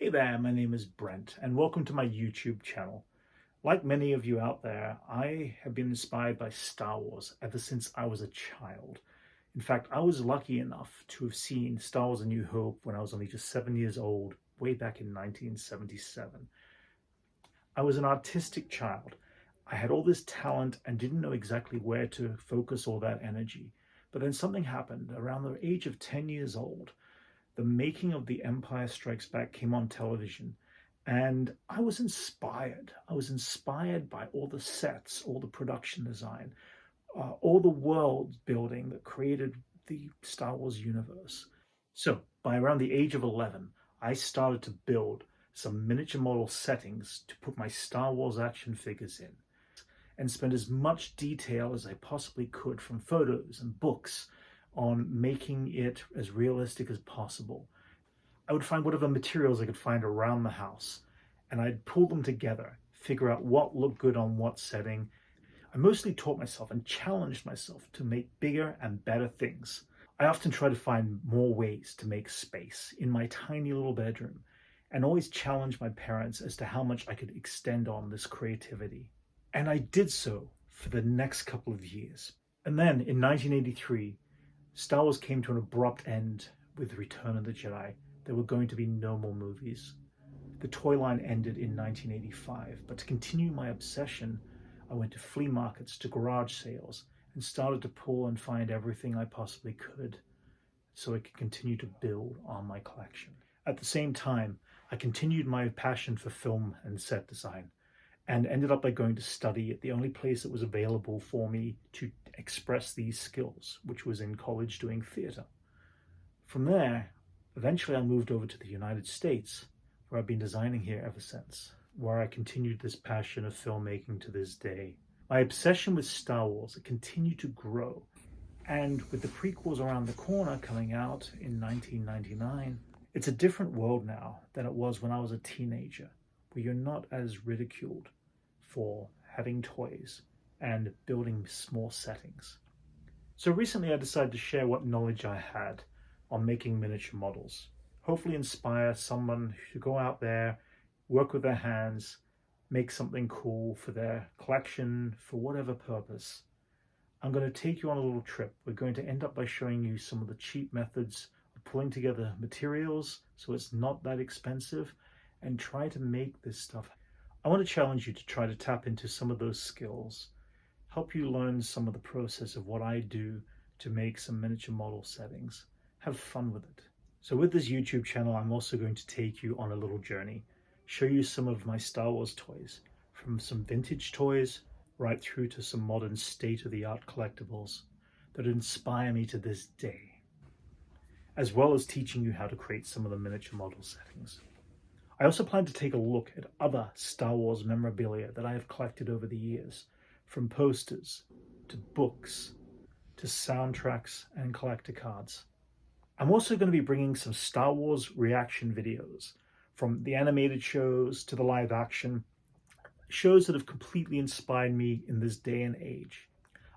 Hey there, my name is Brent, and welcome to my YouTube channel. Like many of you out there, I have been inspired by Star Wars ever since I was a child. In fact, I was lucky enough to have seen Star Wars A New Hope when I was only just 7 years old, way back in 1977. I was an artistic child. I had all this talent and didn't know exactly where to focus all that energy. But then something happened around the age of 10 years old. The making of The Empire Strikes Back came on television, and I was inspired. I was inspired by all the sets, all the production design, all the world building that created the Star Wars universe. So by around the age of 11, I started to build some miniature model settings to put my Star Wars action figures in and spend as much detail as I possibly could from photos and books on making it as realistic as possible. I would find whatever materials I could find around the house, and I'd pull them together, figure out what looked good on what setting. I mostly taught myself and challenged myself to make bigger and better things. I often try to find more ways to make space in my tiny little bedroom, and always challenge my parents as to how much I could extend on this creativity. And I did so for the next couple of years. And then in 1983, Star Wars came to an abrupt end with Return of the Jedi. There were going to be no more movies. The toy line ended in 1985, but to continue my obsession, I went to flea markets, to garage sales, and started to pull and find everything I possibly could so I could continue to build on my collection. At the same time, I continued my passion for film and set design, and ended up by going to study at the only place that was available for me to express these skills, which was in college doing theater. From there, eventually I moved over to the United States, where I've been designing here ever since, where I continued this passion of filmmaking to this day. My obsession with Star Wars continued to grow, and with the prequels around the corner coming out in 1999, it's a different world now than it was when I was a teenager, where you're not as ridiculed for having toys and building small settings. So recently I decided to share what knowledge I had on making miniature models. Hopefully inspire someone to go out there, work with their hands, make something cool for their collection, for whatever purpose. I'm going to take you on a little trip. We're going to end up by showing you some of the cheap methods of pulling together materials so it's not that expensive, and try to make this stuff. I want to challenge you to try to tap into some of those skills, help you learn some of the process of what I do to make some miniature model settings. Have fun with it. So with this YouTube channel, I'm also going to take you on a little journey, show you some of my Star Wars toys, from some vintage toys right through to some modern state-of-the-art collectibles that inspire me to this day, as well as teaching you how to create some of the miniature model settings. I also plan to take a look at other Star Wars memorabilia that I have collected over the years, from posters to books to soundtracks and collector cards. I'm also going to be bringing some Star Wars reaction videos, from the animated shows to the live action, shows that have completely inspired me in this day and age.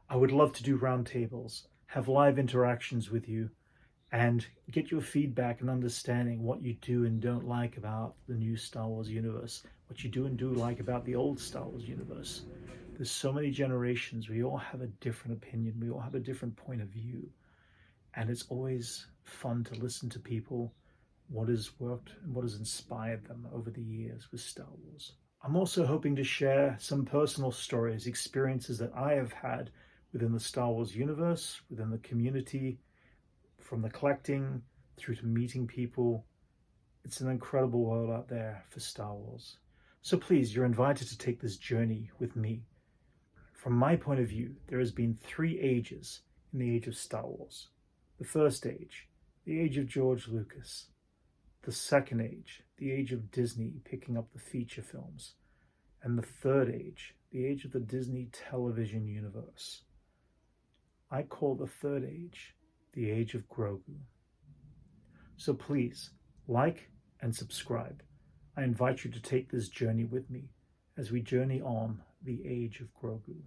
I would love to do roundtables, have live interactions with you, and get your feedback and understanding what you do and don't like about the new Star Wars universe, what you do and do like about the old Star Wars universe. There's so many generations. We all have a different opinion. We all have a different point of view. And it's always fun to listen to people, what has worked and what has inspired them over the years with Star Wars. I'm also hoping to share some personal stories, experiences that I have had within the Star Wars universe, within the community, from the collecting through to meeting people. It's an incredible world out there for Star Wars. So please, you're invited to take this journey with me. From my point of view, there has been 3 ages in the age of Star Wars. The first age, the age of George Lucas. The second age, the age of Disney picking up the feature films. And the third age, the age of the Disney television universe. I call the third age the Age of Grogu. So please, like and subscribe. I invite you to take this journey with me as we journey on the Age of Grogu.